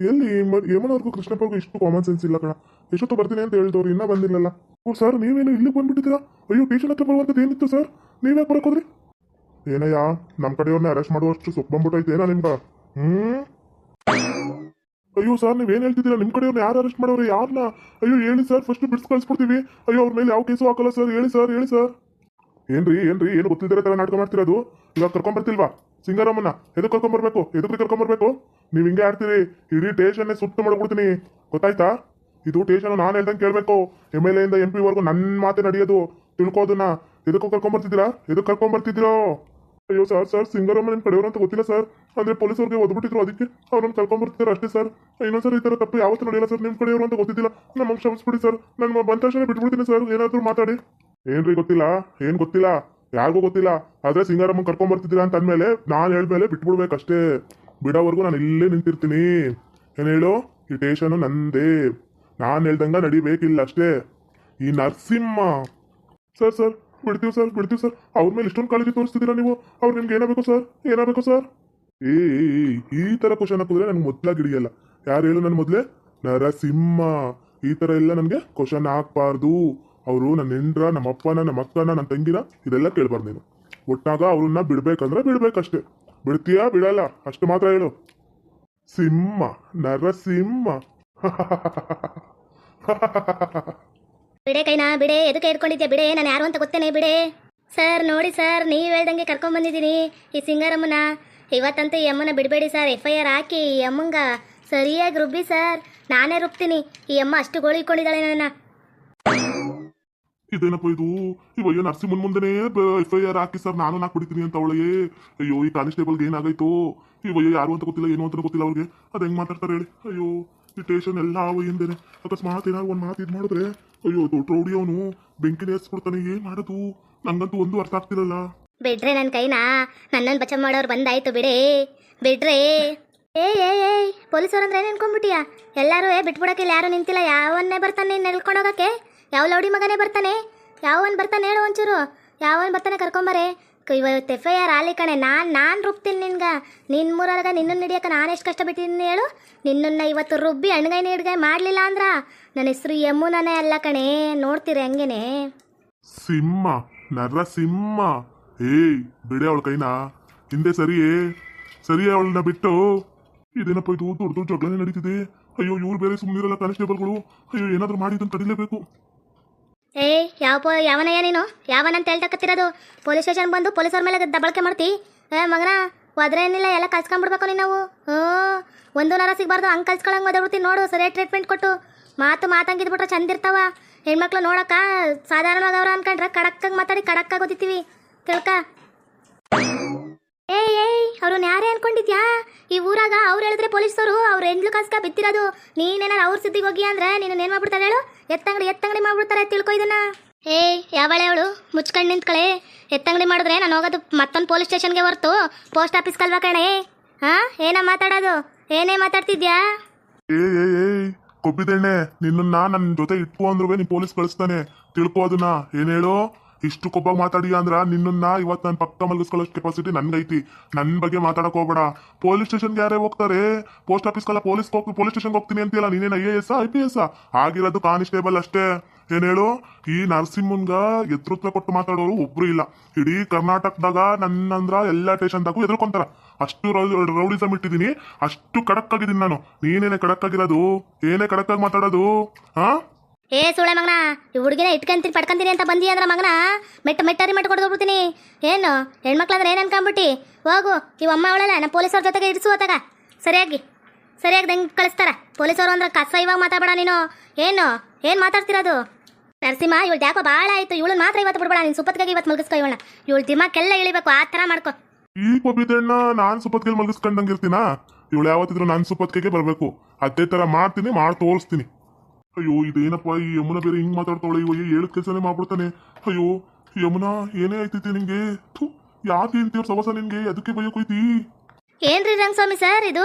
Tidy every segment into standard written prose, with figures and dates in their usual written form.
ಎಲ್ಲಿ ಯಮನವ್ರಿಗೂ ಕೃಷ್ಣಪ್ಪವ್ರಿಗೂ ಇಷ್ಟು common sense ಇಲ್ಲ ಕಣ. ಎಷ್ಟೊತ್ತು ಬರ್ತೀನಿ ಅಂತ ಹೇಳಿದವ್ರು ಇನ್ನೂ ಬಂದಿಲ್ಲಲ್ಲ. ಓ ಸರ್, ನೀವೇನು ಇಲ್ಲಿಗೆ ಬಂದ್ಬಿಟ್ಟಿದ್ದೀರಾ? ಅಯ್ಯೋ, ಟೇಷನ್ ಹತ್ರ ಬರುವಂಥದ್ದು ಏನಿತ್ತು ಸರ್? ನೀವ್ಯಾಕೆ ಬರಕ್ ಹೋದ್ರಿ? ಏನಯ್ಯ, ನಮ್ಮ ಕಡೆಯವ್ರನ್ನ ಅರೆಸ್ಟ್ ಮಾಡುವಷ್ಟು ಸೊಪ್ಪು ಬಂದ್ಬಿಟ್ಟೈತೆ ಏನೋ ನಿಮ್ಗೆ? ಅಯ್ಯೋ ಸರ್, ನೀವೇನು ಹೇಳ್ತಿದ್ದೀರಾ? ನಿಮ್ಮ ಕಡೆಯವ್ರನ್ನ ಯಾರು ಅರೆಸ್ಟ್ ಮಾಡೋರು? ಯಾರನ್ನ? ಅಯ್ಯೋ ಹೇಳಿ ಸರ್, ಫಸ್ಟ್ ಬಿಡ್ಸ್ ಕಳಿಸ್ಬಿಡ್ತೀವಿ. ಅಯ್ಯೋ, ಅವ್ರ ಮೇಲೆ ಯಾವ ಕೇಸು ಹಾಕಲ್ಲ ಸರ್. ಹೇಳಿ ಸರ್, ಹೇಳಿ ಸರ್. ಏನ್ರಿ ಏನು ಗೊತ್ತಿದ್ದಾರೆ ಥರ ನಾಟಕ ಮಾಡ್ತಿರೋದು? ಇವಾಗ ಕರ್ಕೊಂಬರ್ತಿಲ್ವಾ ಸಿಂಗಾರಮ್ಮನ? ಎದಕ್ಕೆ ಕರ್ಕೊಂಬರ್ಬೇಕು? ಎದಕ್ಕೆ ಕರ್ಕೊಂಬರ್ಬೇಕು? ನೀವು ಹಿಂಗೆ ಆಡ್ತೀರಿ, ಇಡೀ ಟೇಷನ್ನೇ ಸುಟ್ಟು ಮಾಡ್ಬಿಡ್ತೀನಿ, ಗೊತ್ತಾಯ್ತಾ? ಇದು ಟೇಷನ್ ನಾನು ಹೇಳ್ದಂಗೆ ಕೇಳಬೇಕು. MLA ಇಂದ MP ವರೆಗೂ ನನ್ನ ಮಾತೆ ನಡೆಯೋದು, ತಿಳ್ಕೋದನ್ನ. ಎದಕ್ಕೂ ಕರ್ಕೊಂಬರ್ತಿದ್ದೀರಾ? ಎದಕ್ಕೆ ಕರ್ಕೊಂಬರ್ತಿದ್ದೀರೋ? ಅಯ್ಯೋ ಸರ್, ಸಿಂಗಾರಮ್ಮ ನಿಮ್ಮ ಕಡೆಯವರು ಅಂತ ಗೊತ್ತಿಲ್ಲ ಸರ್. ಅಂದರೆ ಪೊಲೀಸವ್ರಿಗೆ ಓದ್ಬಿಟ್ಟಿದ್ರು, ಅದಕ್ಕೆ ಅವ್ರನ್ನ ಕರ್ಕೊಂಬರ್ತಿದ್ದಾರೆ ಅಷ್ಟೇ ಸರ್. ಇನ್ನೊಂದ್ಸರಿ ಈ ಥರ ತಪ್ಪು ಯಾವತ್ತೂ ನಡೆಯಲ್ಲ ಸರ್. ನಿಮ್ಮ ಕಡೆಯವರು ಅಂತ ಗೊತ್ತಿದ್ದಿಲ್ಲ, ನಮಗೆ ಕ್ಷಮಿಸ್ಬಿಡಿ ಸರ್. ನಾನು ಬಂದ ತಕ್ಷಣ ಬಿಟ್ಬಿಡ್ತೀನಿ ಸರ್. ಏನಾದರೂ ಮಾತಾಡಿ. ಏನ್ರಿ ಗೊತ್ತಿಲ್ಲ? ಏನು ಗೊತ್ತಿಲ್ಲ? ಯಾರಿಗೂ ಗೊತ್ತಿಲ್ಲ. ಆದರೆ ಸಿಂಗಾರಮ್ಮನ ಕರ್ಕೊಂಬರ್ತಿದ್ದೀರಾ ಅಂತ ಅಂದಮೇಲೆ ನಾನು ಹೇಳ್ಮೇಲೆ ಬಿಟ್ಬಿಡ್ಬೇಕಷ್ಟೇ. ಬಿಡೋವರೆಗೂ ನಾನು ಇಲ್ಲೇ ನಿಂತಿರ್ತೀನಿ. ಏನು ಹೇಳು? ಈ ಟೇಷನು ನಂದೇ, ನಾನು ಹೇಳ್ದಂಗೆ ನಡಿಬೇಕಿಲ್ಲ ಅಷ್ಟೇ. ಈ ನರಸಿಂಹ ಸರ್ ಬಿಡ್ತೀವಿ ಸರ್. ಅವ್ರ ಮೇಲೆ ಇಷ್ಟೊಂದು ಕಾಳಜಿ ತೋರಿಸ್ತಿದ್ದೀರಾ ನೀವು? ಅವ್ರು ನಿಮ್ಗೆ ಏನಾಗಬೇಕು ಸರ್? ಏ ಈ ಥರ ಕ್ವಶನ್ ಹಾಕಿದ್ರೆ ನನಗೆ ಮೊದಲಾಗಿ ಹಿಡಿಯಲ್ಲ. ಯಾರು ಹೇಳು ನನ್ನ ಮೊದಲೇ? ನರಸಿಂಹ. ಈ ಥರ ಎಲ್ಲ ನನಗೆ ಕ್ವಶನ್ ಹಾಕ್ಬಾರ್ದು. ಅವರು ನನ್ನ ಹೆಂಡ್ರ, ನಮ್ಮ ಅಪ್ಪನ, ನಮ್ಮ ಅಕ್ಕನ, ನನ್ನ ತಂಗಿನ ಇದೆಲ್ಲ ಕೇಳಬಾರ್ದು ನೀನು. ಒಟ್ಟಾಗ ಅವ್ರನ್ನ ಬಿಡ್ಬೇಕಂದ್ರೆ ಬಿಡ್ಬೇಕಷ್ಟೇ. ಬಿಡ್ತೀಯಾ ಬಿಡಲ್ಲ ಅಷ್ಟು ಮಾತ್ರ ಹೇಳು. ಸಿಂಹ, ನರಸಿಂಹ. ಬಿಡೆ ಕೈನಾ, ಬಿಡೆ. ಎದಕ್ಕೆ ಇಟ್ಕೊಂಡಿದ್ಯಾ? ಬಿಡೆ, ನಾನು ಯಾರು ಅಂತ ಗೊತ್ತೇನೆ, ಬಿಡೆ. ಸರ್ ನೋಡಿ ಸರ್, ನೀವು ಹೇಳ್ದಂಗೆ ಕರ್ಕೊಂಬಂದಿದ್ದೀನಿ ಈ ಸಿಂಗಾರಮ್ಮನ. ಇವತ್ತಂತೂ ಈ ಅಮ್ಮನ ಬಿಡಬೇಡಿ ಸರ್. FIR ಹಾಕಿ ಈ ಅಮ್ಮಂಗ ಸರಿಯಾಗಿ ರುಬ್ಬಿ ಸರ್. ನಾನೇ ರುಬ್ತೀನಿ. ಈ ಅಮ್ಮ ಅಷ್ಟು ಗೋಳು ಇಟ್ಕೊಂಡಿದ್ದಾಳೆ ನನ್ನ. ಇದೇನಪ್ಪ ಇದು? ಅಯ್ಯೋ, ನರಸಿಂಹನ್ ಮುಂದೆನೇ FIR ಹಾಕಿ ಸರ್, ನಾನು ನಾಕ್ ಬಿಡ್ತೀನಿ ಅಂತ ಅವಳಿಗೆ. ಅಯ್ಯೋ, ಈ ಕಾನ್ಸ್ಟೇಬಲ್ಗೆ ಏನಾಗೈತು? ಅಯ್ಯೋ, ಯಾರು ಅಂತ ಗೊತ್ತಿಲ್ಲ, ಏನು ಅಂತ ಗೊತ್ತಿಲ್ಲ ಅವ್ರಿಗೆ. ಅದು ಹೆಂಗ್ ಮಾತಾಡ್ತಾರೆ ಹೇಳಿ? ಅಯ್ಯೋ, ಈ ಟೇಷನ್ ಎಲ್ಲ ಅವ ಹಿಂದೇನೆ. ಅಕಸ್ಮಾತ್ ಏನಾದ್ರು ಒಂದು ಮಾತು ಇದು ಮಾಡಿದ್ರೆ, ಅಯ್ಯೋ ದೊಡ್ಡ ರೌಡಿ ಅವನು, ಬೆಂಕಿನ ಏರ್ಸ್ಬಿಡ್ತಾನೆ. ಏನ್ ಮಾಡೋದು? ನಂಗಂತೂ ಒಂದು ಅರ್ಥ ಆಗ್ತಿರಲ್ಲ. ಬಿಡ್ರೆ ನನ್ನ ಕೈನಾ. ನನ್ನನ್ನು ಬಚಾವ್ ಮಾಡೋರು ಬಂದಾಯ್ತು, ಬಿಡೆ. ಬಿಡ್ರೆ. ಪೊಲೀಸವ್ರು ಅಂದ್ರೆ ಏನು ಅನ್ಕೊಂಡ್ಬಿಟ್ಟಿಯಾ? ಎಲ್ಲರೂ ಬಿಟ್ಬಿಡಕ್ಕೆ ಇಲ್ಲಿ ಯಾರು ನಿಂತಿಲ್ಲ. ಯಾವನ್ನೇ ಬರ್ತಾನೆ ನೆಲ್ಕೊಂಡೋಗಕ್ಕೆ? ಯಾವ ಲೌಡಿ ಮಗನೇ ಬರ್ತಾನೆ? ಯಾವನ್ ಬರ್ತಾನೆ ಹೇಳು ಒಂಚೂರು? ಯಾವನ್ ಬರ್ತಾನೆ ಕರ್ಕೊಂಬರೆ. ಇವತ್ತು FIR ಆಲಿ ಕಣೆ. ನಾನು ರುಬ್ತೀನಿ ನಿನ್ಗೆ. ನಿನ್ನ ಮೂರೊಳಗೆ ನಿನ್ನನ್ನು ಹಿಡಿಯೋಕೆ ನಾನು ಎಷ್ಟು ಕಷ್ಟ ಬಿಟ್ಟಿದ್ದೀನಿ ಹೇಳು? ನಿನ್ನನ್ನು ಇವತ್ತು ರುಬ್ಬಿ ಅಣ್ಗಾಯಿ ಹಿಡ್ಗಾಯಿ ಮಾಡಲಿಲ್ಲ ಅಂದ್ರ ನನ್ನ ಹೆಸರು ಯಮುನಾನೇ ಅಲ್ಲ ಕಣೆ. ನೋಡ್ತೀರಿ ಹಂಗೇನೆ. ಸಿಂಹ, ನರಸಿಂಹ. ಏಯ್, ಬಿಡೆ ಅವಳ ಕೈನಾ. ಹಿಂದೆ ಸರಿಯೇ ಅವಳನ್ನ ಬಿಟ್ಟು. ಇದೇನಪ್ಪ ಇದು? ದೊಡ್ಡ ಜಗಳನೇ ನಡೀತಿದೆ. ಅಯ್ಯೋ, ಇವ್ರು ಬೇರೆ ಸುಮ್ಮನಿರಲ್ಲ ಕಾನ್ಸ್ಟೇಬಲ್ಗಳು. ಅಯ್ಯೋ, ಏನಾದರೂ ಮಾಡಿ ಇದನ್ನು ತಡಿಲೇಬೇಕು. ಯಾವನಯ್ಯ ನೀನು? ಯಾವನಂತ ಹೇಳ್ತಕ್ಕತ್ತಿರೋದು? ಪೊಲೀಸ್ ಸ್ಟೇಷನ್ ಬಂದು ಪೊಲೀಸವ್ರ ಮೇಲೆ ದಬ್ಬಳಕೆ ಮಾಡ್ತಿ? ಮಗನ ಹೋದ್ರೆ ಏನಿಲ್ಲ, ಎಲ್ಲ ಕಲ್ಸ್ಕೊಂಡ್ಬಿಡ್ಬೇಕು ನೀನು. ನಾವು ಒಂದು ನರ ಸಿಗಬಾರ್ದು, ಹಂಗೆ ಕಲ್ಸ್ಕೊಳಂಗೆ ಓದಾಡ್ಬಿಡ್ತೀನಿ ನೋಡು. ಸರಿಯಾಗಿ ಟ್ರೀಟ್ಮೆಂಟ್ ಕೊಟ್ಟು ಮಾತಂಗಿದ್ಬಿಟ್ರೆ ಚಂದ ಇರ್ತಾವ. ಹೆಣ್ಮಕ್ಳು ನೋಡಕ್ಕ ಸಾಧಾರಣವಾದವ್ರ ಅನ್ಕೊಂಡ್ರೆ ಕಡಕ್ಕಾಗಿ ಮಾತಾಡಿ ಕಡಕ್ಕಾಗಿ ಓದಿತೀವಿ, ತಿಳ್ಕ. ಅವ್ರನ್ನ ಯಾರೇ ಅನ್ಕೊಂಡಿದ್ಯಾ? ಈ ಊರಾಗ ಅವ್ರು ಹೇಳಿದ್ರೆ ಪೊಲೀಸರು ಅವ್ರು ಎಂಡ್ಲು ಕಾಸ್ಕ ಬಿತ್ತಿರೋದು. ನೀನೇನಾರು ಅವ್ರ ಸಿದ್ದಿಗೆ ಹೋಗಿ ಅಂದ್ರೆ ನೀನು ಏನ್ ಮಾಡ್ಬಿಡ್ತಾರೆ ಹೇಳು? ಎತ್ತಂಗಡಿ ಮಾಡ್ಬಿಡ್ತಾರೆ, ತಿಳ್ಕೊ ಇದನ್ನ. ಯಾವಳೆ ಅವಳು? ಮುಚ್ಕೊಂಡು ನಿಂತ್ಕಳೆ. ಎತ್ತಂಗಡಿ ಮಾಡಿದ್ರೆ ನಾನು ಹೋಗೋದು ಮತ್ತೊಂದು ಪೊಲೀಸ್ ಸ್ಟೇಷನ್ಗೆ ಹೊರ್ತು ಪೋಸ್ಟ್ ಆಫೀಸ್ ಕಲ್ವಾ ಕಣೆ. ಏನ ಮಾತಾಡೋದು? ಏನೇ ಮಾತಾಡ್ತಿದ್ಯಾ? ಕೊಬ್ಬಿದೆಣ್ಣೆ, ನಿನ್ನ ನನ್ನ ಜೊತೆ ಇಟ್ಕೊ ಅಂದ್ರೂ ನೀನ್ ಪೊಲೀಸ್ ಕಳಿಸ್ತಾನೆ, ತಿಳ್ಕೊ ಅದನ್ನ. ಏನ್ ಹೇಳು? ಇಷ್ಟು ಕೊಬ್ಬಾಗಿ ಮಾತಾಡಿಯ ಅಂದ್ರ ನಿನ್ನ ಇವತ್ತು ನನ್ನ ಪಕ್ಕ ಮಲಗಿಸ್ಕೊಳ್ಳೋಷ್ಟು ಕೆಪಾಸಿಟಿ ನನ್ಗೈತಿ. ನನ್ನ ಬಗ್ಗೆ ಮಾತಾಡಕ್ ಹೋಗ್ಬೇಡ. ಪೊಲೀಸ್ ಸ್ಟೇಷನ್ಗೆ ಯಾರೇ ಹೋಗ್ತಾರೆ? ಪೋಸ್ಟ್ ಆಫೀಸ್ಗೆಲ್ಲ ಪೊಲೀಸ್ ಸ್ಟೇಷನ್ಗೆ ಹೋಗ್ತೀನಿ ಅಂತೀಯಲ್ಲ, ನೀನೇನು IAS IPS ಆಗಿರೋದು ಕಾನ್ಸ್ಟೇಬಲ್ ಅಷ್ಟೇ. ಏನ್ ಹೇಳು? ಈ ನರಸಿಂಹನ್ಗ ಎದುರುತ್ರ ಕೊಟ್ಟು ಮಾತಾಡೋರು ಒಬ್ರು ಇಲ್ಲ. ಇಡೀ ಕರ್ನಾಟಕದಾಗ ನನ್ನಂದ್ರ ಎಲ್ಲ ಸ್ಟೇಷನ್ದಾಗೂ ಎದುರ್ಕೊಂತಾರ. ಅಷ್ಟು ರೌಡಿಸಮ್ ಇಟ್ಟಿದ್ದೀನಿ, ಅಷ್ಟು ಖಡಕ್ ಆಗಿದ್ದೀನಿ ನಾನು. ನೀನೇನೆ ಖಡಕ್ ಆಗಿರೋದು? ಏನೇ ಖಡಕ್ಕಾಗಿ ಮಾತಾಡೋದು? ಸುಳೆ ಮಗನ, ಈ ಹುಡುಗಿನ ಇಟ್ಕೊಂತೀನಿ ಪಡ್ಕೊಂತೀನಿ ಅಂತ ಬಂದಿ ಅಂದ್ರ ಮಗನ ಮೆಟ್ಟರಿ ಕೊಡ್ಬಿಡ್ತೀನಿ. ಏನು ಹೆಣ್ಮಕ್ಳಂದ್ರೆ ಏನು ಅನ್ಕೊಂಬಿಟ್ಟಿ? ಹೋಗು, ಇವಮ್ಮ ಅವಳಲ್ಲ ನಮ್ಮ ಪೊಲೀಸವ್ರ ಜೊತೆಗೆ ಇರಿಸುವತ್ತಾಗ ಸರಿಯಾಗಿ ಹೆಂಗೆ ಕಳಿಸ್ತಾರ ಪೊಲೀಸವರು ಅಂದ್ರೆ. ಕಸ ಇವಾಗ ಮಾತಾಡಬೇಡ ನೀನು. ಏನು ಮಾತಾಡ್ತಿರೋದು? ನರಸಿಂಹ, ಇವಳು ಯಾಕೋ ಭಾಳ ಆಯ್ತು. ಇವಳನ್ನ ಮಾತ್ರ ಇವತ್ತು ಬಿಡ್ಬೇಡ. ನೀನು ಸುಪ್ಪತ್ತಿಗೆ ಇವತ್ತು ಮಲಗಿಸ್ಕೊ ಇವಳನ್ನ. ಇವಳು ದಿಮಾಕೆಲ್ಲ ಇಳಿಬೇಕು, ಆ ಥರ ಮಾಡ್ಕೊ. ಈ ಕೊಬ್ಬಿದಣ್ಣ ನಾನು ಸುಪ್ಪತ್ತಿಗೆ ಮಲಗಿಸ್ಕೊಂಡಂಗೆ ಇರ್ತೀನಾ? ಇವಳು ಯಾವತ್ತಿದ್ರು ನಾನು ಸುಪ್ಪತ್ತಿಗೆ ಬರಬೇಕು. ಅದೇ ಥರ ಮಾಡ್ತೀನಿ, ಮಾಡಿ ತೋರಿಸ್ತೀನಿ. ಅಯ್ಯೋ, ಇದೇನಪ್ಪ ಈ ಯಮುನಾ ಬೇರೆ ಹಿಂಗ್ ಮಾತಾಡ್ತಾವಳೆ. ಇವ ಹೇಳಿದ ಕೆಲಸನೇ ಮಾಡ್ಬಿಡ್ತಾನೆ. ಅಯ್ಯೋ ಯಮುನಾ, ಏನೇ ಆಯ್ತೈತಿ ನಿಂಗೆ? ಯಾಕೆ ಇಂತೀವ್ರ ಸವಸ ನಿನ್ಗೆ? ಅದಕ್ಕೆ ಬೈಯೋಕೋಯ್ತಿ? ಏನ್ರಿ ರಂಗಸ್ವಾಮಿ ಸರ್ ಇದು?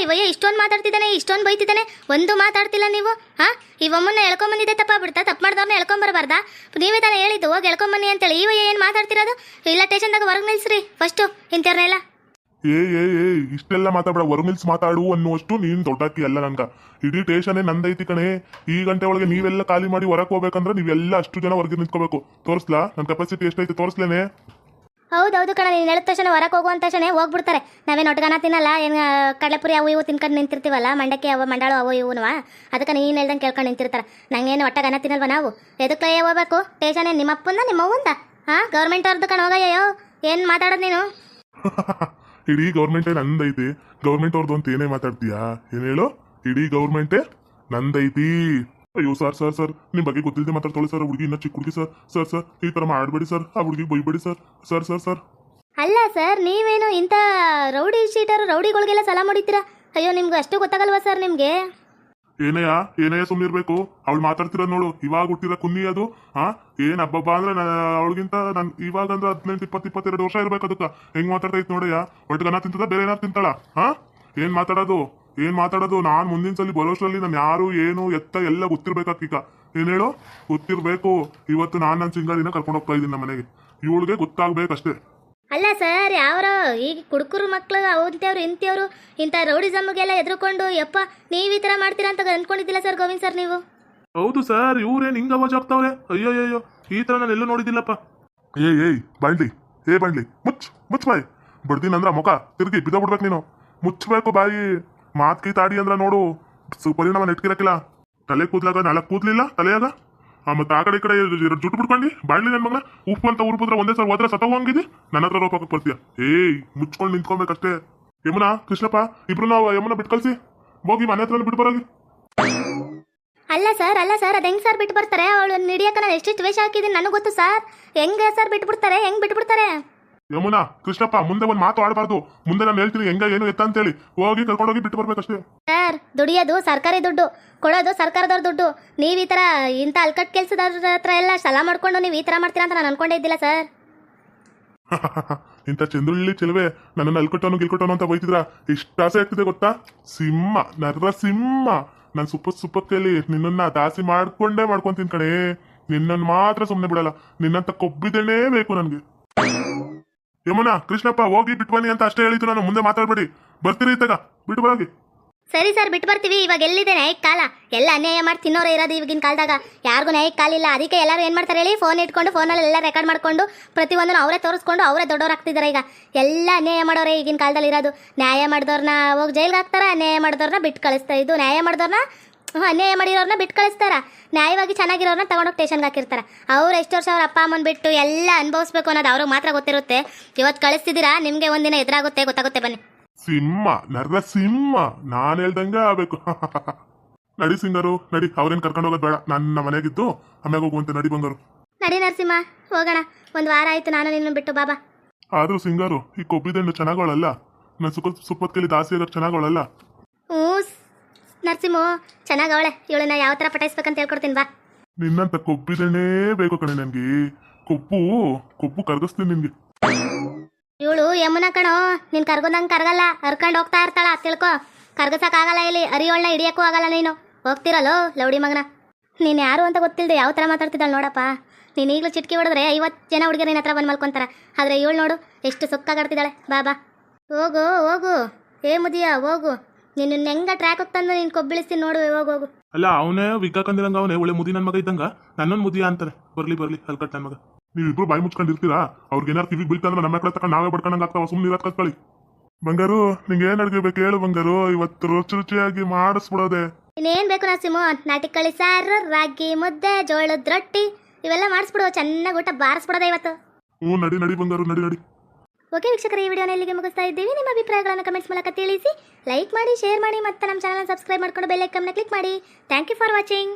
ಇವಯ್ಯ ಇಷ್ಟೊಂದು ಮಾತಾಡ್ತಿದ್ದಾನೆ, ಇಷ್ಟೊಂದು ಬೈತಿದ್ದಾನೆ, ಒಂದು ಮಾತಾಡ್ತಿಲ್ಲ ನೀವು. ಇವಮ್ಮನ್ನ ಎಳ್ಕೊಂಬಂದಿದ್ದೆ ತಪ್ಪ ಬಿಡ್ತಾ? ತಪ್ಪು ಮಾಡಿದವ್ರನ್ನ ಎಳ್ಕೊಂಬರಬಾರ್ದಾ? ನೀವೇ ತಾನೇ ಹೇಳಿದ್ದು ಹೋಗಿ ಎಳ್ಕೊಂಬನ್ನಿ ಅಂತೇಳಿ. ಇವಯ್ಯ ಏನು ಮಾತಾಡ್ತಿರೋದು? ಇಲ್ಲ ಸ್ಟೇಷನ್ದಾಗ ಹೊರಗೆ ನಿಲ್ಸ್ರಿ ಫಸ್ಟು ಇಂಥವ್ರನ್ನೆಲ್ಲ. ಏ ಇಷ್ಟೆಲ್ಲ ಮಾತಾಡ ವರ್ಮಿಲ್ಸ್ ಮಾತಾಡು ಅನ್ನುವಷ್ಟು ನೀನ್ ದೊಡ್ಡಾಕಿ ಅಲ್ಲ ನನ್ಗ. ಇಡೀ ಟೇಷನೇ ನಂದೈತಿ ಕಣೆ. ಈ ಗಂಟೆ ಒಳಗೆ ನೀವೆಲ್ಲ ಖಾಲಿ ಮಾಡಿ ಹೊರಕ್ ಹೋಗ್ಬೇಕಂದ್ರೆ ನೀವೆಲ್ಲ ಅಷ್ಟು ಜನ ಹೊರಗೆ ನಿಂತ್ಕೋಬೇಕು. ತೋರಿಸ್ಲಾ ನನ್ನ ಕೆಪಾಸಿಟಿ ಎಷ್ಟೈತಿ ತೋರಿಸ್ಲೇನೆ. ಹೌದೌದು ಕಣ, ನೀನು ಹೇಳಿದ ತಕ್ಷಣ ಹೊರಗೆ ಹೋಗುವಂತ ತಕ್ಷಣ ಹೋಗ್ಬಿಡ್ತಾರೆ. ನಾವೇನು ಒಟ್ಟಗನ ತಿನ್ನಲ್ಲ, ಏನು ಕಡಲೆಪುರಿ ಅವು ಇವು ತಿನ್ಕೊಂಡು ನಿಂತಿರ್ತೀವಲ್ಲ, ಮಂಡಕ್ಕಿ ಅವು ಮಂಡಾಳು ಅವು ಇವನುವ, ಅದಕ್ಕೆ ನೀನು ಹೇಳ್ದಂಗೆ ಕೇಳ್ಕೊಂಡು ನಿಂತಿರ್ತಾರೆ. ನಂಗೇನು ಒಟ್ಟಗನ ತಿನ್ನಲ್ವ ನಾವು? ಎದಕ್ಕೆ ಹೋಗ್ಬೇಕು ಟೇಷನ್? ನಿಮ್ಮ ಅಪ್ಪಂದ ನಿಮ್ಮ ಅವ್ವಂದ? ಹಾಂ, ಗೌರ್ಮೆಂಟ್ ಅವ್ರದ್ದು ಕಣ ಹೋಗಯ್ಯೋ. ಏನು ಮಾತಾಡೋದು ನೀನು? ಇಡೀ ಗೌರ್ಮೆಂಟೇ ನಂದೈತಿ, ಗೌರ್ಮೆಂಟ್ ಅವ್ರದ್ದು ಅಂತ ಏನೇ ಮಾತಾಡ್ತೀಯಾ? ಏನ್ ಹೇಳು? ಇಡೀ ಗೌರ್ಮೆಂಟೇ ನಂದೈತಿ. ಅಯ್ಯೋ ಸರ್ ನಿಮ್ ಬಗ್ಗೆ ಗೊತ್ತಿಲ್ಲದೆ ಮಾತಾಡ್ತಾಳೆ ಸರ್. ಹುಡುಗಿ ಇನ್ನ ಚಿಕ್ಕ ಹುಡುಗಿ ಸರ್ ಈ ತರ ಮಾಡಬೇಡಿ ಸರ್. ಆ ಹುಡುಗಿ ಬೈಬೇಡಿ ಸರ್. ಅಲ್ಲ ಸರ್, ನೀವೇನು ಇಂಥ ರೌಡಿ ಶೀಟರು ರೌಡಿಗಳಿಗೆಲ್ಲ ಸಲ ಮಾಡಿದ್ದೀರಾ? ಅಯ್ಯೋ, ನಿಮ್ಗೆ ಅಷ್ಟು ಗೊತ್ತಾಗಲ್ವಾ ಸರ್ ನಿಮಗೆ? ಏನಯ್ಯ ಸುಮ್ಮನಿರ್ಬೇಕು. ಅವಳು ಮಾತಾಡ್ತಿರೋದು ನೋಡು, ಇವಾಗ ಹುಟ್ಟಿದ ಕುನ್ನಿ ಅದು. ಏನ್ ಹಬ್ಬ ಅಂದ್ರೆ ಅವಳಿಗಿಂತ ನನ್ ಇವಾಗ ಅಂದ್ರೆ 18-22 ವರ್ಷ ಇರ್ಬೇಕು. ಅದಕ್ಕ ಹೆಂಗ್ ಮಾತಾಡ್ತೈತ್ ನೋಡಯ್ಯ. ಒಟ್ಟಿಗನ ತಿಂತದ ಬೇರೆ ಏನಾರು ತಿಂತಾಳ? ಏನ್ ಮಾತಾಡೋದು? ನಾನ್ ಮುಂದಿನ ಸಲ ಬರೋಷ್ಟರಲ್ಲಿ ನಾನು ಯಾರು ಏನು ಎತ್ತ ಎಲ್ಲ ಗೊತ್ತಿರ್ಬೇಕಾಕೀಗ. ಏನ್ ಹೇಳು? ಗೊತ್ತಿರ್ಬೇಕು. ಇವತ್ತು ನನ್ನ ಸಿಂಗಲಿನ ಕರ್ಕೊಂಡು ಹೋಗ್ತಾ ಇದ್ದೀನಿ ನಮ್ಮ ಮನೆಗೆ. ಇವಳಿಗೆ ಗೊತ್ತಾಗ್ಬೇಕಷ್ಟೇ. ಅಲ್ಲ ಸರ್, ಯಾರೋ ಈಗ ಕುಡುಕರು ಮಕ್ಕಳು ಅಂತ್ಯವ್ರು ಇಂಥವ್ರು ಇಂಥ ರೌಡಿಸಮ್ಗೆಲ್ಲ ಎದ್ರುಕೊಂಡು ಯಪ್ಪ ನೀವು ಈ ಥರ ಮಾಡ್ತೀರಾ ಅಂತ ಅಂದ್ಕೊಂಡಿದ್ದಿಲ್ಲ ಸರ್ ಗೋವಿಂದ್ ಸರ್ ನೀವು? ಹೌದು ಸರ್, ಇವ್ರೇನ್ ಹಿಂಗ ಅವಾಜ್ ಆಗ್ತಾವ್ರೆ? ಅಯ್ಯೋ ಈ ತರ ನಾನು ಎಲ್ಲೂ ನೋಡಿದಿಲ್ಲಪ್ಪ. ಏಯ್ ಬಾಂಡ್ಲಿ ಮುಚ್ ಬಾಯಿ. ಬಡ್ದಿನಂದ್ರ ಮುಖ ತಿರುಗಿ ಬಿದ್ದ ಬಿಡ್ಬೇಕು ನೀನು. ಮುಚ್ಚಬೇಕು ಬಾಯಿ. ಮಾತ್ ಕೈ ತಾಡಿ ಅಂದ್ರ ನೋಡು ಪರಿಣಾಮ ನೆಟ್ಕಿರಕಿಲ್ಲ. ತಲೆ ಕೂದ್ಲಾಗ 4 ಕೂದ್ಲಿಲ್ಲ ತಲೆಯಾಗ. ಮತ್ತೆ ಆ ಕಡೆ ಜುಟ್ಟು ಬಿಡ್ಕೊಂಡಿ ಬಾಳ್ಲಿ ನನ್ ಮಗನ. ಉಪ್ಪು ಅಂತ ಉರುಪುದ್ರ ಒಂದೇ ಸರ್ ಹೋದ್ರೆ ಸತ್ತ ಹೋಗಿದ್ದಿ. ನನ್ನ ಹತ್ರ ರೋಪಕ್ಕೆ ಬರ್ತೀಯ? ಮುಚ್ಕೊಂಡು ನಿಂತ್ಕೊಬೇಕಷ್ಟೇ. ಯಮುನಾ, ಕೃಷ್ಣಪ್ಪ ಇಬ್ರು ನಾವು ಯಮುನಾ ಬಿಟ್ಟು ಕಳ್ಸಿ ಹೋಗಿ ಮನೆ ಹತ್ರ ಬಿಟ್ಟು ಬರೋಗಿ. ಅಲ್ಲ ಸರ್ ಅದು ಹೆಂಗ್ ಸರ್ ಬಿಟ್ಟು ಬರ್ತಾರೆ? ಅವಳು ನಿಡಿಯಕ್ಕೆ ನಾನು ಎಷ್ಟು ದ್ವೇಷ ಹಾಕಿದ್ದೀನಿ ನನಗೆ ಗೊತ್ತು ಸರ್. ಹೆಂಗೆ ಸರ್ ಬಿಟ್ಬಿಡ್ತಾರೆ? ಯಮುನಾ, ಕೃಷ್ಣಪ್ಪ ಮುಂದೆ ಒಂದು ಮಾತು ಆಡಬಾರ್ದು. ಮುಂದೆ ನಾನು ಹೇಳ್ತೀನಿ ಹೆಂಗ ಏನು ಎತ್ತ ಅಂತೇಳಿ. ಹೋಗಿ ಕರ್ಕೊಂಡೋಗಿ ಬಿಟ್ಟು ಬರ್ಬೇಕಷ್ಟೇ. ಸರ್, ದುಡಿಯೋದು ಸರ್ಕಾರಿ ದುಡ್ಡು, ಕೊಡೋದು ಸರ್ಕಾರದವ್ರ ದುಡ್ಡು. ನೀವು ಈ ಥರ ಇಂಥ ಅಲ್ಕಟ್ ಕೆಲಸದವ್ರ ಹತ್ರ ಎಲ್ಲ ಸಲ ಮಾಡ್ಕೊಂಡು ನೀವು ಈ ಥರ ಮಾಡ್ತೀರಾ ಅಂತ ನಾನು ಅನ್ಕೊಂಡೇ ಇದ್ದಿಲ್ಲ ಸರ್. ಇಂಥ ಚಂದ್ರುಳ್ಳಿ ಚೆಲುವೆ ನನ್ನನ್ನು ಗಿಲ್ಕೊಟ್ಟೋನು ಅಂತ ಬೈತಿದ್ರ ಇಷ್ಟ ಆಸೆ ಆಗ್ತಿದೆ ಗೊತ್ತಾ? ನರಸಿಂಹ ನಾನು ಸುಪ್ಪತ್ತಲ್ಲಿ ನಿನ್ನನ್ನ ದಾಸಿ ಮಾಡ್ಕೊಂತೀನಿ ಕಣೆ. ನಿನ್ನನ್ನು ಮಾತ್ರ ಸುಮ್ಮನೆ ಬಿಡಲ್ಲ. ನಿನ್ನಂತ ಕೊಬ್ಬಿದೇನೇ ಬೇಕು ನನಗೆ. ಯಮುನಾ, ಕೃಷ್ಣಪ್ಪ ಹೋಗಿ ಬಿಟ್ಟು ಬನ್ನಿ ಅಂತ ಅಷ್ಟೇ ಹೇಳಿದ್ದು ನಾನು. ಮುಂದೆ ಮಾತಾಡ್ಬೇಡಿ. ಬರ್ತೀರಿ ಇತ್ತಾಗ ಬಿಟ್ಟು ಬರೋಗಿ. ಸರಿ ಸರ್, ಬಿಟ್ಟು ಬರ್ತೀವಿ. ಇವಾಗ ಎಲ್ಲಿದೆ ನ್ಯಾಯಕ್ಕೆ ಕಾಲ? ಎಲ್ಲ ಅನ್ಯಾಯ ಮಾಡಿ ತಿನ್ನೋರೇ ಇರೋದು ಇವಾಗಿನ ಕಾಲದಾಗ. ಯಾರಿಗೂ ನ್ಯಾಯಕ್ಕೆ ಕಾಲಿಲ್ಲ. ಅದಕ್ಕೆ ಎಲ್ಲರೂ ಏನು ಮಾಡ್ತಾರೆ ಹೇಳಿ? ಫೋನ್ ಇಟ್ಕೊಂಡು ಫೋನಲ್ಲಿ ಎಲ್ಲ ರೆಕಾರ್ಡ್ ಮಾಡ್ಕೊಂಡು ಪ್ರತಿಯೊಂದನ್ನು ಅವರೇ ತೋರಿಸ್ಕೊಂಡು ಅವರೇ ದೊಡ್ಡವ್ರು ಆಗ್ತಿದ್ದಾರೆ. ಈಗ ಎಲ್ಲ ಅನ್ಯಾಯ ಮಾಡೋರೇ ಈಗಿನ ಕಾಲದಲ್ಲಿ ಇರೋದು. ನ್ಯಾಯ ಮಾಡಿದವ್ರನ್ನ ಹೋಗಿ ಜೈಲ್ಗೆ ಹಾಕ್ತಾರ, ಅನ್ಯಾಯ ಮಾಡಿದವ್ರನ್ನ ಬಿಟ್ಟು ಕಳಿಸ್ತಾರೆ. ಇದು ನ್ಯಾಯ ಮಾಡಿದವ್ರನ್ನ ಅನ್ಯಾಯ ಮಾಡಿರೋರನ್ನ ಬಿಟ್ಟು ಕಳಿಸ್ತಾರ. ನ್ಯಾಯವಾಗಿ ಚೆನ್ನಾಗಿರೋರನ್ನ ತಗೊಂಡೋಗಿ ಸ್ಟೇಷನ್ಗೆ ಹಾಕಿರ್ತಾರೆ. ಅವ್ರು ಎಷ್ಟು ವರ್ಷ ಅವ್ರ ಅಪ್ಪ ಅಮ್ಮನ ಬಿಟ್ಟು ಎಲ್ಲ ಅನುಭವಿಸ್ಬೇಕು ಅನ್ನೋದು ಅವ್ರಿಗೆ ಮಾತ್ರ ಗೊತ್ತಿರುತ್ತೆ. ಇವತ್ತು ಕಳಿಸ್ತಿದ್ದೀರಾ, ನಿಮಗೆ ಒಂದಿನ ಎದುರಾಗುತ್ತೆ, ಗೊತ್ತಾಗುತ್ತೆ. ಬನ್ನಿ. ನರಸಿಂಹ ನಾನು ಹೇಳ್ದಂಗ ಆಗ್ಬೇಕು. ನಡಿ ಸಿಂಗರು ನಡಿ. ಅವ್ರೇನ್ ಕರ್ಕೊಂಡು ಹೋಗೋದು ಬೇಡ. ನನ್ನ ಮನೆಗಿದ್ದು ಆಮ್ಯಾಗ ಹೋಗುವಂತೆ. ನಡಿ ಬಂಗಾರು. ನಡಿ ನರಸಿಂಹ, ಹೋಗೋಣ. ಒಂದು ವಾರ ಆಯ್ತು ನಾನು ನಿನ್ನ ಬಿಟ್ಟು ಬಾಬಾ. ಆದ್ರೂ ಸಿಂಗಾರು ಈ ಕೊಬ್ಬಿದಂಡು ಚೆನ್ನಾಗೋಳಲ್ಲ. ನನ್ನ ಸುಪ್ಪತ್ ಕೈಲಿ ದಾಸಿ ಆಗೋದು ಚೆನ್ನಾಗೋಳಲ್ಲ. ಹ್ಞೂ ನರಸಿಂಹ, ಚೆನ್ನಾಗವಳೆ. ಇವಳನ್ನ ಯಾವ ಥರ ಪಟಾಯಿಸ್ಬೇಕಂತ ಹೇಳ್ಕೊಡ್ತೀನಿ ಬಾ. ನಿನ್ನಂತ ಕೊಬ್ಬಿದಣ್ಣೇ ಬೇಕು ಕಣೆ ನನಗೆ. ಕೊಬ್ಬು ಕರ್ಗಿಸ್ತೀನಿ ನಿನ್ಗೆ. ಇವಳು ಯಮುನಾ ಕಣೋ, ನೀನು ಕರ್ಗೋದಂಗೆ ಕರ್ಗಲ್ಲ. ಹರ್ಕೊಂಡು ಹೋಗ್ತಾ ಇರ್ತಾಳ, ತಿಳ್ಕೊ. ಕರ್ಗಸಕ್ಕಾಗಲ್ಲ ಇಲ್ಲಿ. ಅರಿಯೋಳನ್ನ ಹಿಡಿಯೋಕ್ಕೂ ಆಗಲ್ಲ. ನೀನು ಹೋಗ್ತಿರಲ್ಲೋ ಲೌಡಿ ಮಗನ. ನೀನು ಯಾರು ಅಂತ ಗೊತ್ತಿಲ್ಲದೆ ಯಾವ ಥರ ಮಾತಾಡ್ತಿದ್ದಾಳೆ ನೋಡಪ್ಪ. ನೀನು ಈಗಲೂ ಚಿಟ್ಕಿ ಹೊಡೆದ್ರೆ 50 ಜನ ಹುಡುಗಿಯರು ನಿನ್ನ ಹತ್ರ ಬಂದು ಮಲ್ಕೊಂತಾರ. ಆದರೆ ಇವಳು ನೋಡು ಎಷ್ಟು ಸೊಕ್ಕಾಗಾಡ್ತಿದ್ದಾಳೆ. ಬಾ ಹೋಗು. ಮುದಿಯ ಹೋಗು. ನಿನ್ನ ಹೆಂಗ ಟ್ರ್ಯಾಕ್ ತಂದು ನೀನು ಕೊಬ್ಬಿಳಿಸ್ತೀನಿ ನೋಡು. ಹೋಗು. ಅಲ್ಲ ಅವನೇ ವಿಗ್ಗಾಕಂದಿರಂಗ ಅವನೇ ಒಳ್ಳೆ ಮುದಿ ನನ್ನ ಮಗ ಇದ್ದಂಗ ನನ್ನೊಂದು ಮುದಿಯ ಅಂತಾರೆ. ಬರ್ಲಿ ಹಲ್ಕಟ್ ನನ್ನ ಮಗ. ನೀವಿಬ್ರು ಬಾಯಿ ಮುಚ್ಕೊಂಡಿರ್ತೀರಾ? ಅವ್ರಿಗೆ ಏನಾರು ಕಿವಿಗೆ ಬೀಳ್ತಂದ್ರೆ ನಮ್ಮ ಮಕ್ಕಳ ತಗೊಂಡು ನಾವೇ ಬಡ್ಕೊಂಡಂಗೆ ಆಗ್ತಾವ. ಸುಮ್ಮನೆ ಇರೋದು ಕತ್ಕೊಳ್ಳಿ. ಬಂಗಾರು, ನಿಂಗೆ ಏನು ಅಡ್ಗಿಬೇಕು ಹೇಳು ಬಂಗಾರು. ಇವತ್ತು ರುಚಿಯಾಗಿ ಮಾಡಿಸ್ಬಿಡೋದೆ. ಇನ್ನೇನು ಬೇಕು ನರಸಿಂಹ? ನಾಟಿಕಳಿ ಸಾರು, ರಾಗಿ ಮುದ್ದೆ, ಜೋಳದ ರೊಟ್ಟಿ ಇವೆಲ್ಲ ಮಾಡಿಸ್ಬಿಡು. ಚೆನ್ನಾಗಿ ಊಟ ಬಾರಿಸ್ಬಿಡೋದೆ ಇವತ್ತು. ಹ್ಞೂ ನಡಿ ಬಂಗಾರು, ನಡಿ. ಓಕೆ ವೀಕ್ಷಕರೇ, ಈ ವಿಡಿಯೋನ ಇಲ್ಲಿಗೆ ಮುಗಿಸ್ತಾ ಇದ್ದೀವಿ. ನಿಮ್ಮ ಅಭಿಪ್ರಾಯಗಳನ್ನು ಕಮೆಂಟ್ಸ್ ಮೂಲಕ ತಿಳಿಸಿ. ಲೈಕ್ ಮಾಡಿ, ಶೇರ್ ಮಾಡಿ, ಮತ್ತು ನಮ್ಮ ಚಾನಲ್ ಸಬ್ಸ್ಕ್ರೈಬ್ ಮಾಡ್ಕೊಂಡು ಬೆಲ್ ಐಕಾನ್ನ ಕ್ಲಿಕ್ ಮಾಡಿ. Thank you for watching.